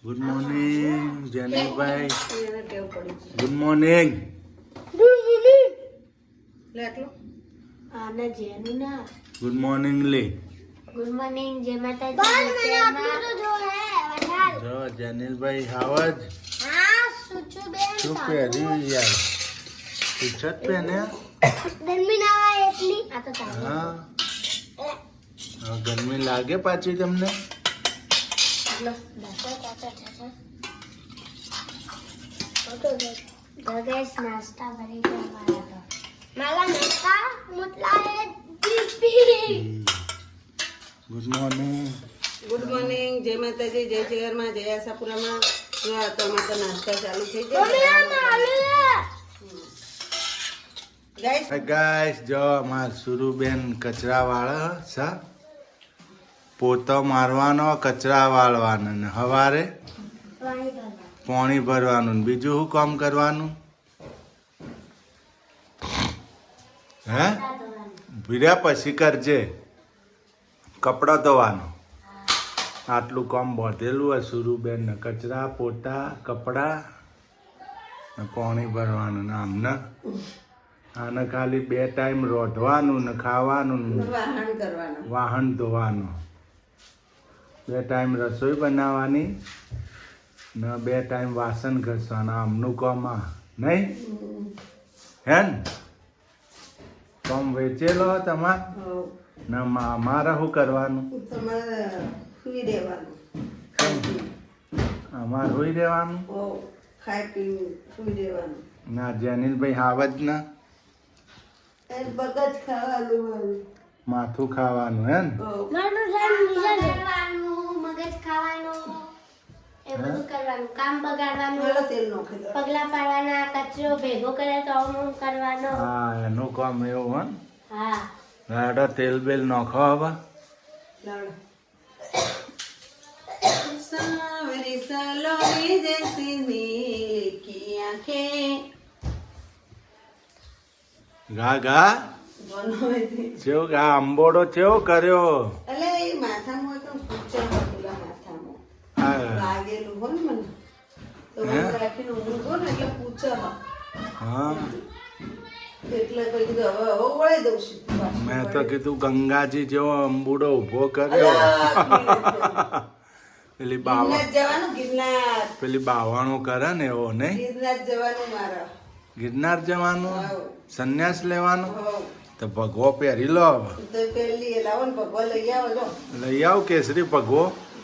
Good morning Jenilbhai. Good morning. Good morning લે. Good morning જય માતાજી. જો જેનિલભાઈ હાવજ હા સુચુબેન શું પહેર્યું યાર? ટી-શર્ટ પહેને? ગરમી ના આવે એટલી આ તો તારી હા હા, ગરમી લાગે પાછી તમને? લો દાસા ચાચા ચાચા ઓટો ગગેશ નાસ્તા ભરી ગયા મારા નાસ્તા મુટલા હે DP. Good morning. Good morning, જય માતાજી, જય શ્રીરામમાં, જય આશાપુરામાં. જો આ તો અમારે નાસ્તા ચાલુ થઈ જાય. ગાઈસ જો અમાર સુરુબેન કચરા વાળા સા પોતો મારવાનો, કચરા વાળવાનો ને હવારે પાણી ભરવાનું ને બીજું શું કામ કરવાનું? હે ભીડ્યા પછી કરજે. કપડા ધોવાનો આટલું કામ બાંધેલું હોય સુરુબેન ને. કચરા પોતા કપડા ને પાણી ભરવાનું ને આમને આને ખાલી 2 ટાઈમ રોધવાનું ને ખાવાનું ને વાહન કરવાનું. વાહન ધોવાનું. 2 ટાઈમ રસોઈ બનાવવાની ને 2 ટાઈમ વાસણ ઘસવાના. આમનું કામ આ નહીં હે ને? કામ વેચેલો તમાર હોવ. ને અમારે શું કરવાનું? તમારે સુઈ રહેવાનું. અમારે હોઈ રહેવાનું. હોવ. ખાઈ પી સુઈ રહેવાનું. ના જેનિલભાઈ હાવજ ના એ બગજ ખાવાનું. માથું ખાવાનું હે ને? હોવ. મગજ ખાવાનું એ બધું કરવાનું. કામ બગાડવાનું, થોડો તેલ નાખી દો. પગલા પાડવાના, કચરો ભેગો કરે તો અમુક કરવાનો. હા એનું કામ એવું હે હા ને? રાડો તેલ બેલ નાખો હવે. લાડો. સાવરી સલોની જૈસી नील की आंखें. ગા ગા બનાવી. ચેવો ગા આંબોડો ચેવો કર્યો? એટલે એ માથામાં તો પૂછા પેલા માથામાં હા લાગેલું હોય ને મને તો હે? હું રાખીને ઊંઘું કહું ને એટલે પૂછા હા એટલે કઈ કીધું હવે વળી દઉં છું પાછું. મેં તો કીધું ગંગાજી જેવો અંબુડો ઉભો કર્યો. પેલી બાવા ગિરનાર જવાનું. ગિરનાર પેલી બાવાણું કરે ને એવો નહીં? ગિરનાર જવાનું મારા. ગિરનાર જવાનું, હાવ. સંન્યાસ લેવાનું. હોવ. તો ભગવો પહેરી લો હવે. તો પેલી એ લાવો ને ભગવા લઈ આવો લો. લઈ આવ કેસરી ભગવો.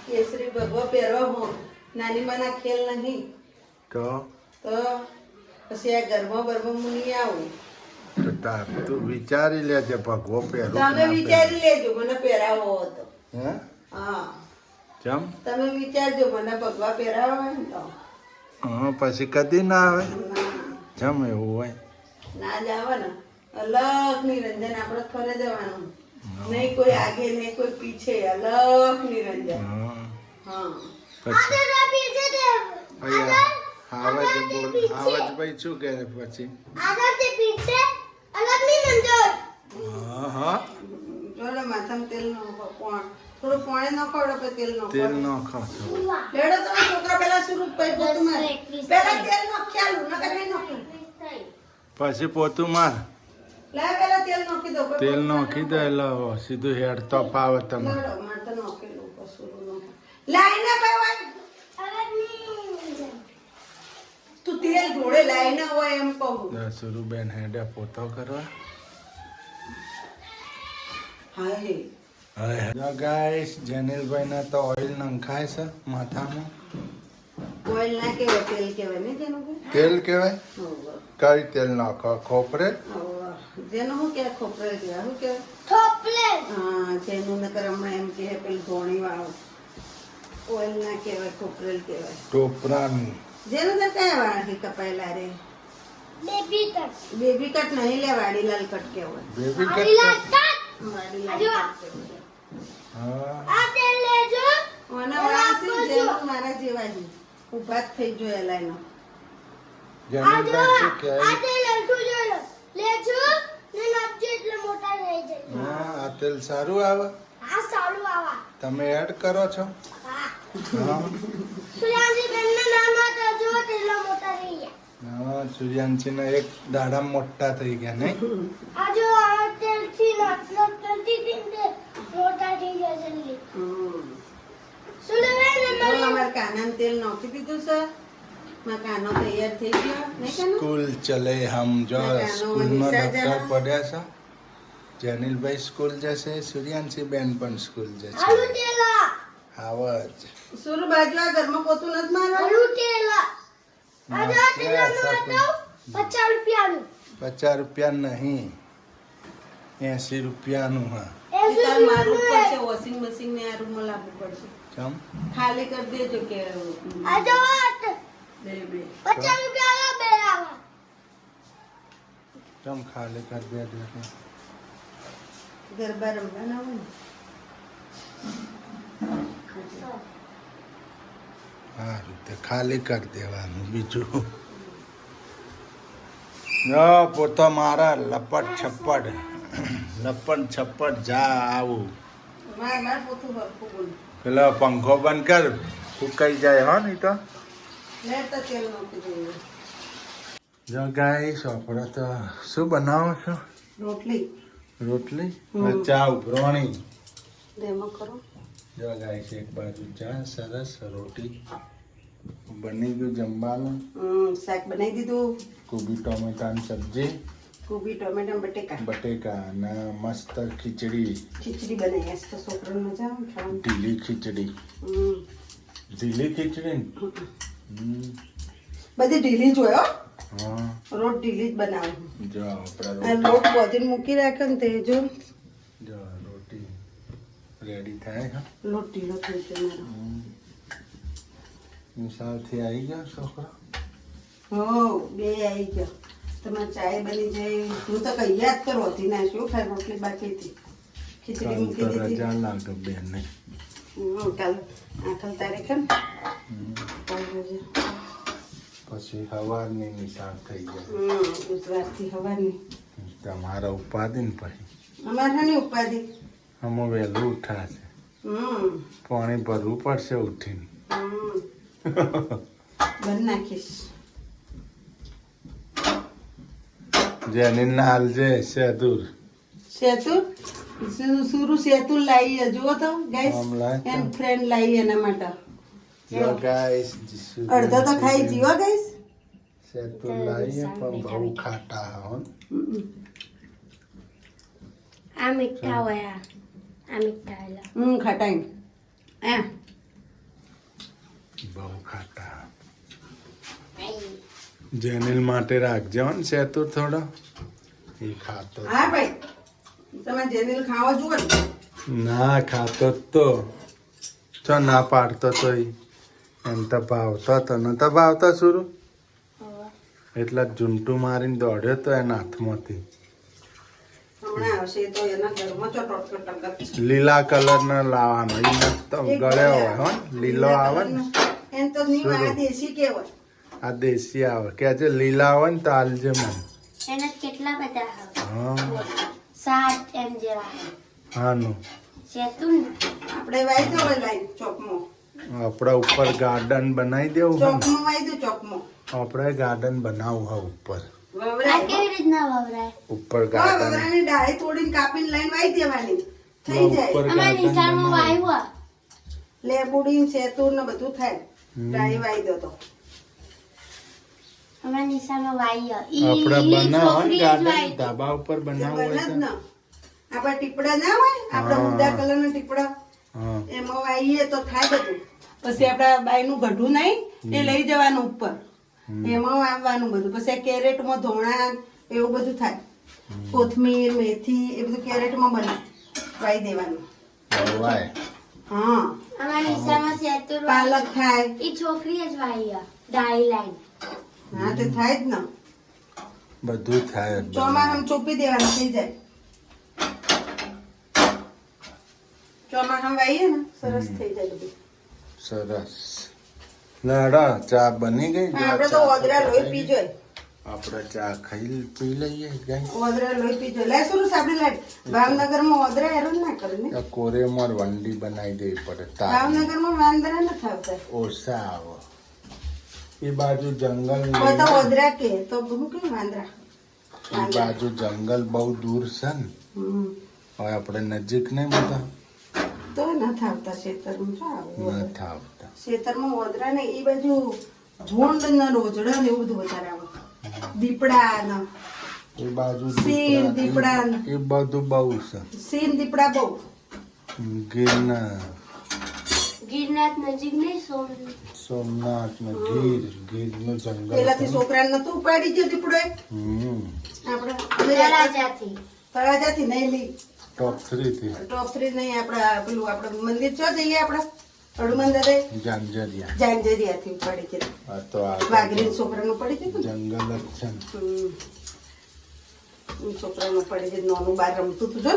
કેસરી ભગવા પહેરવા હું નાની માના ખેલ નહીં તો તો પછી આ ગરબા બરબા હું નહીં આવું. તું વિચારી લેજે ભગવો પહેરું કે તમે ના પહેરું. વિચારી લેજો મને પહેરાવો હતો. હે હા ચમ તમે વિચારજો મને ભગવા પહેરાવો હોય ને તો હા પછી કદી ના આવે. ના, જમ એવું હોય. ના જ આવે ને. અલગ નિરંજન આપણે ફરે જવાનું. નહીં કોઈ આગે નહીં કોઈ પીછે. અલગ નિરંજન. હા હા પછી અહીંયા હાવજ બોલ. હાવજ ભાઈ શું કહે પછી? આગળથી પીછે અલગ નહીં મંજોર. હા હા જોડે માથામાં તેલ નાખો. થોડું પાણી નાખો એટલે તેલ નાખો. તેલ નો ખાશો. લેડો તમે છોકરા પેલા શરૂ પૈ પોતું મારે. પેલા તેલ નાખ્યાલું નકર નહીં નાખ્યું. પછી પોતું માર. લે પેલા તેલ નાખી દો. તેલ નાખી દે એટલે સીધું હેડ તો પાવે તમે. લેડો મારે તો નાખેલું કશું નાખે. લાઈને ભાઈ અલગ નહીં મંજોર. તું તેલ જોડે લાઈને હોય એમ કહું. સુરુબેન હેડે પોતો કરવા. હા હે હવે ગાઈસ જેનિલભાઈ ના તો ઓઇલ નંખાય છે માથામાં. ઓઇલ ના કહેવાય તેલ કહેવાય ને જેનું કે તેલ કહેવાય. કઈ તેલ નાખો? ખોપરે. જેનું શું કે ખોપરે કહેવાય શું કહેવાય? થોપલે હા જેનું નકર હમણાં એમ કે પેલું ધોણી વાળું ઓઇલ ના કહેવાય ખોપરેલ કહેવાય. ટોપરાનું. જેનું તો કયા વાળાથી કપાયેલા રે બેબી કટ બેબી કટ નહીં લે વાડીલાલ કટ કહેવાય. બેબી આલીલા કટ. કટ વાડીલાલ આજો. કટ કહેવાય. હા આ તેલ લેજો. મને વાસી જેનું મારા જેવા જ ઊભા જ થઈ જોયેલા એનો. જેનિલભાઈ શું કહે? આ તેલ અડધું જોડો લેજો ને નાખજો એટલે મોટા થઈ જાય. હા આ તેલ સારું આવે. આ સારું આવા તમે એડ કરો છો? હા હા સુયાજી સૂર્યાંશીના એક દાડા મોટા થઈ ગયા નહીં? આ જો આ તેલથી નાટલો તલતી તીંદે મોટા થઈ ગયા જલ્દી. સુલેવાને તો અમારે કાનાને તેલ નાખી દીધું છે. મારા કાનો તૈયાર થઈ ગયો નહીં કાનો? સ્કૂલ ચલે હમ જો કાનો સ્કૂલમાં નિશા દફતર જરા. પડ્યા છે. જેનિલભાઈ સ્કૂલ જશે, સૂર્યાંશી બેન પણ સ્કૂલ જશે. આલુ તેલા આવજ સુરુ બાજુ આ ઘરમાં પોતું નથી મારવાનું. આલુ તેલા આ જો આ તેલાનું બતાવ 50 રૂપિયાનું 50 રૂપિયા નહીં, 80 રૂપિયાનું. હા એ તાર મારવું પડશે. વોશિંગ મશીન ને આ રૂમમાં લાવવું પડશે. ચમ ખાલી કરી દેજો કે આ જો બે બે 50 રૂપિયાના બે આવા. ચમ ખાલી કરી દેજો. ગરબા રમવાના હોય ને. સારું તે ખાલી કરી દેવાનું. બીજું જો પોતો મારા લપટ છપ્પટ જા આવું. માર પોતું હરખું બોલ. પેલો પંખો બંધ કર, ફૂંકાઈ જાય હો નહીં તો. લે તો તેલ નાખી દઈએ. જો ગાય સોપડો તો શું બનાવો છો? રોટલી રોટલી ચા ઉભરોણી. દેમાં કરો. જો ગાય છે એક બાજુ ચા, સરસ રોટી બની ગયું જમવાનું. શાક બનાવી દીધું. કોબી ટોમેટાની સબ્જી, કોબી ટોમેટો બટેકા બટેકા અને મસ્ત ખીચડી, ખીચડી બનાવી. આજ તો છોકરાને મજા આવે ખાવાની. ઢીલી ખીચડી. ઢીલી ખીચડી ને? બધી ઢીલી જ હોય હો. હા રોટ ઢીલી જ બનાવું. જો આપણા આ લોટ બોધીને મૂકી રાખે ને તે જો જો રોટી રેડી થાય. હા લોટ ઢીલો થઈ ગયો મારો. મિસાલથી આવી ગયા છોકરા. હો બે આવી ગયો. તમારે ચાય બની જાય. હું તો કઈ યાદ કરો હતી ના શું ખાય રોટલી બાકી હતી. ખીચડી કાલ મૂકી તો દીધી. રજા લાગે બેન ને. કાલ 8 તારીખે ને કાલ રજા. પછી સવારની નિશાળ થઈ જાય. ગુજરાતથી હવાની. તમારા ઉપાધિ ને પછી અમારે શાની ઉપાધિ. અમે વહેલું ઉઠાશે, પાણી ભરવું પડશે ઉઠીને. બંધ નાખીશ. જેની નાલ જે સેતુર સેતુર સુરુ સેતુર લાવીએ. જુઓ તો ગાઈસ, આમ લાય તો. એન ફ્રેન્ડ લાવીએ એના માટે. જો ગાઈસ અડધો તો ખાઈ જીવો ગાઈસ. સેતુર લાવીએ પણ બહુ ખાટા હો. આ મીઠા હોય આ મીઠા એલા ખટાઈ બહુ ખાટા. જેનિલ માટે રાખજો ને સેતુર થોડો, એ ખાતો. હા ભાઈ, તમે જેનિલ ખાવા જુઓ ને. ના ખાતો જ તો છો ના પાડતો તો એમ તો ભાવતો તો નતો ભાવતો સુરુ, એટલે ઝૂંટું મારીને દોડ્યો તો એના હાથમાંથી. હમણાં આવશે તો એના ઘરમાં ચો ટોટક. લીલા કલર નો લાવવાનો, એ મસ્ત ગળ્યો હોય હો ને, લીલો આવે ને. એમ તો નહીં આ દેશી કેવાય. આ દેશી આવે કે આજે લીલા હોય ને તો આલજે મને. એના કેટલા બધા હા 7 એમ જેવા હાનું સેતુન આપણે વાઈ દો લાઈન ચોકમાં. આપણા ઉપર ગાર્ડન બનાવી દેવું હોય ને. ચોકમાં વાઈ દો ચોકમાં. આપણે ગાર્ડન બનાવવું હોય ઉપર. આ વવરાય. કેવી રીતના વવરાય ઉપર હા, ગાર્ડન, વવરાની ડાળી તોડીને કાપીને લાઈન વાઈ દેવાની. થઈ જાય. ઉપર અમારા ગાર્ડન નિશાળમાં બનાવવું. વાયુ લેબુડી સેતુર ને બધું થાય. ડાળી વાઈ દો તો. અમારા નિશાળમાં વાયુ આપણે બનાવવા ને ગાર્ડન વાય ધાબા ઉપર બનાવવું બને હોય જ તો. ને. આપણા ટીપડા ના હોય આપણા હા. ઊંડા કલરના ટીપડા, હા એમાં વાઈએ તો થાય બધું. પછી આપડા બાયનું ગઢું નહીં એ લઈ જવાનું ઉપર, એમાં વાવવાનું બધું. પછી આ કેરેટમાં ધોણા એવું બધું થાય. કોથમીર મેથી એ બધું કેરેટમાં બને, વાઈ દેવાનું. વાય હા, અમારા નિશાળમાં સેતુર પાલક થાય. ઈ છોકરી જ વાયુ ડાળી લાઈન હા તે થાય જ ને. બધું થાય જ. ચોમાસામાં ચોપી દેવાનું થઈ જાય. ચોમાસામાં વાઈએ ને સરસ થઈ જાય બધું. સરસ. લાડા ચા બની ગઈ. પણ આપણે તો ઓદરા લોહી પી જોઈએ. આપણે ચા ખાઈ પી લઈએ ગાઈસ. ઓદરા લોહી પી જોઈએ. લે શું સાબડી લાડ. ભાવનગરમાં ઓદરા હેરાન ના કરે ને. આ કોરેમોર વંડી બનાવી દેવી પડે તાર ભાવનગરમાં વાંદરા ન થાવતા. ઓછા આવો. એ બાજુ જંગલ કોઈ તો ઓદરા કે તો હું કેમ વાંદરા એ બાજુ જંગલ બહુ દૂર છે ને હમ હવે આપણે નજીક નહીં બધા તો નથી આવતા ખેતરમાં શું આવું નથી આવતા ખેતરમાં ઓદરા ને એ બાજુ ઝુંડ ના રોજડા ને એવું બધું વધારે આવે દીપડા ને એ બાજુ સિંહ દીપડા ને એ બધું બહુ છે સિંહ દીપડા બહુ ગિરનાર ગિરનાર નજીક નહીં સોમનાથ ને ગીરનું જંગલ પેલાથી છોકરાને નતું ઉપાડી ગયો દીપડો એક હમ આપણે તળાજાથી તળાજાથી નહીં લઈ ટોપ 3 થી ટોપ 3 નહીં આપડા પેલું આપણે મંદિર ચો જઈએ આપડા હનુમાન દાદા જાંજરિયા જાંજરિયાથી ઉપાડી ગયો આ તો આ વાઘરી છોકરાનું પડી ગયું જંગલ જ છે ને છોકરાનું પડી ગયું નાનું બાર રમતું હતું જો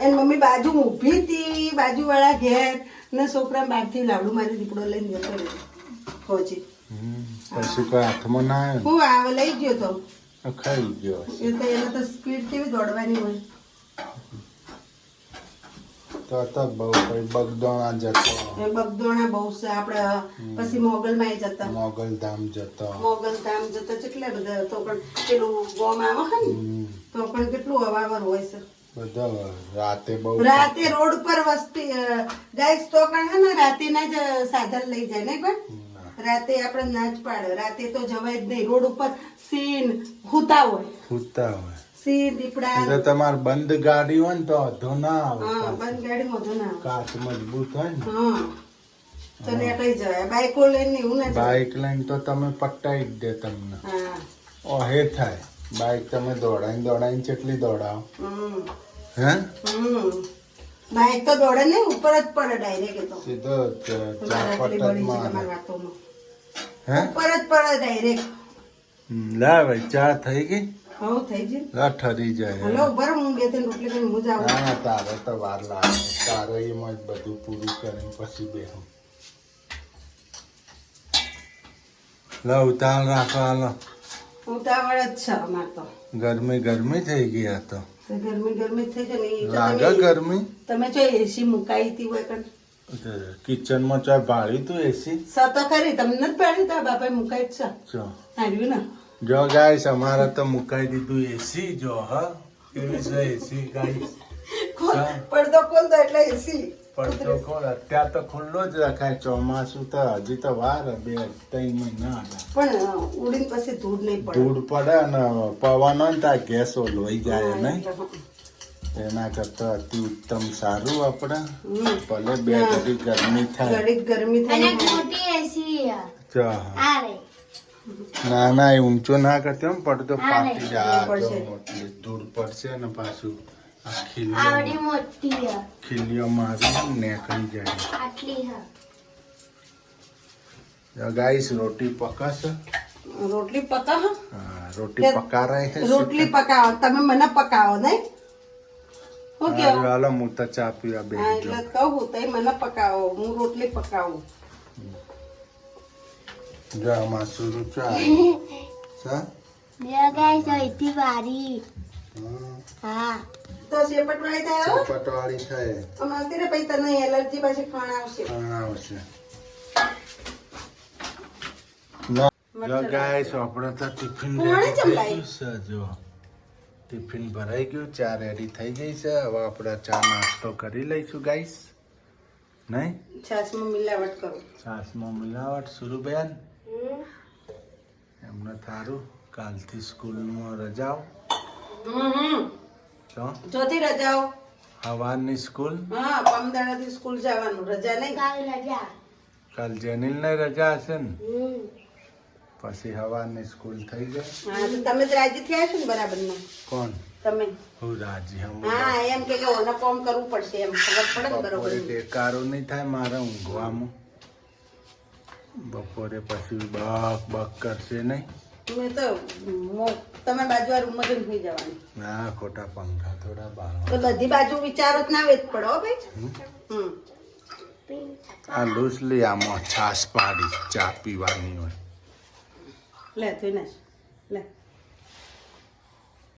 એની મમ્મી બાજુ ઊભી હતી બાજુવાળા ઘેર ને છોકરા બહારથી લાડુ મારી દીપડો લઈને જતો રહ્યો હોજી પછી કોઈ હાથમાં ના આવ્યો હું આવે લઈ ગયો તો ને ખાઈ ગયો હશે. એ તો એને તો સ્પીડ કેવી દોડવાની હોય તો બહુ કઈ બગદોણા જતો એ બગદોણા બહુ છે આપણે પછી મોગલમાં જતા મોગલધામ જતો મોગલધામ જતા કેટલા બધા તો પણ પેલું ગોમ આવે છે ને તો પણ કેટલું અવાવર હોય છે બધા રાતે બહુ રાતે રોડ પર વસ્તી ગાઈસ તો કણ હે ને રાતે ના જ સાધન લઈ જાય ને પણ રાતે આપણે ના જ પાડે રાતે તો જવાય જ નહીં રોડ ઉપર સીન હુતા હોય સૂતા હોય સીન દીપડા એટલે તમારે બંધ ગાડી હોય ને તો અધો ના આવે હા બંધ ગાડી મોઢું ના આવે. કાચ મજબૂત હોય ને હા તો ને કઈ જવાય બાઈકો લઈને એવું ના જવાય. બાઇક લઈને તો તમે પટાઈ જ દે તમને હા ઓહે થાય બાઇક તમે દોડાઈને કેટલી દોડાવો હમ હે બાઈક તો દોડે નહીં ઉપર જ પડે ડાયરેક્ટ એ તો સીધો આટલી બળી છે ચાપટ તમારી વાતોમાં. હે ઉપર જ પડે ડાયરેક્ટ લા ભાઈ ચા થઈ ગઈ હવ થઈ ગઈ લા ઠરી જાય હલો ઉભા રહો, હું બે ત્રણ રોટલી કરીને હું જાઉં ના તારે તો વાર લાગે તારે એમાં જ બધું પૂરું કરીને પછી બેહું લા ઉતાવળ રાખો હાલો ઉતાવળ જ છે અમારે તો ગરમી થઈ ગઈ આ તો તો ગરમી થઈ જાય ને ઈ તો લાગે તમે- ગરમી તમે જો એસી મુકાઈ હતી હોય કણ કિચનમાં ચા ભાળી તું એસી સતો ખરી તમને જ પાડી તા બાપા મુકાઈ જ છે જો હાર્યું ને જો ગાઈસ અમારે તો મુકાઈ દીધું એસી જો હા કેવી છે એસી ગાઈસ પડદો ખોલ દો એટલે એસી પડતો ખોલ અત્યારે તો ખુલ્લો જ રખાય ચોમાસું તો હજી તો વાર 2-3 મહિના પણ ઉડીને પછી ધૂળ નહીં પડે ધૂળ પડે ને પવન હોય ને ત્યાં ગેસ ઓલવાઈ જાય નહીં એના કરતા અતિ ઉત્તમ સારું આપણે ભલે બે ઘડી ગરમી થાય ઘડીક ગરમી અને થાય મોટી એસી જો આ રે ના ના એ ઊંચો ના કરતો એમ પડતો ફાટી જાય પડશે. જો મોટી ધૂળ પડશે ને પાછું આ આવડી મોટી હે ખીલીઓ મારી નીકળી જાય આટલી હે ગાઈસ રોટી પકાશે રોટલી પકાવો હા રોટી પકારાય છે રોટલી પકાવો તમે મને પકાવો નહીં હું કેવું હાલો હું તો ચા પીવા બે હા એટલે જ કહું તઈ મને પકાવો હું રોટલી પકાવું જો આમાં સુરુ ચા ચા બે ગાઈસ અહીંથી વારી હા તો શેપટ વાળી થાય હો પટવાળી થાય અમારે ને પછી તને એલર્જી પાછી ખાણ આવશે આવશે જો ગાઈસ આપણે તો ટિફિન કોણે રેડી થઈ ચમલાઈ? ગયું છે જો ટિફિન ભરાઈ ગયું ચા રેડી થઈ ગઈ છે હવે આપણે ચા નાસ્તો કરી લઈશું ગાઈસ નહીં છાશમાં મિલાવટ કરું છાસમાં મિલાવટ સુરુબેન એમને થારું કાલથી સ્કૂલમાં રજાઓ તો જોથી રજાઓ સવારની સ્કૂલ હા પમદાડાથી સ્કૂલ જવાનું રજા નહીં કાલ રજા કાલ જેનિલને રજા હશે ને પછી સવારની સ્કૂલ થઈ જાય હા તો તમે જ રાજી થયા છો ને બરાબર ના કોણ તમે હું રાજી હમ હા એમ કે ઓને કોમ કરવું પડશે એમ ખબર પડે ને બરોબર બપોરે ટેકારો નહીં થાય મારે ઊંઘવામાં બપોરે પછી બક બક કરશે નહીં મેં તો તમે બાજુ આ રૂમમાં જઈને સુઈ જવાનું ના ખોટા પંખા થોડા બહાર તો બધી બાજુ વિચારો જ ના વેચ પડો હો ભાઈ હમ આ લૂસલી આમાં છાશ પાડી ચા પીવાની હોય લે તું ને લે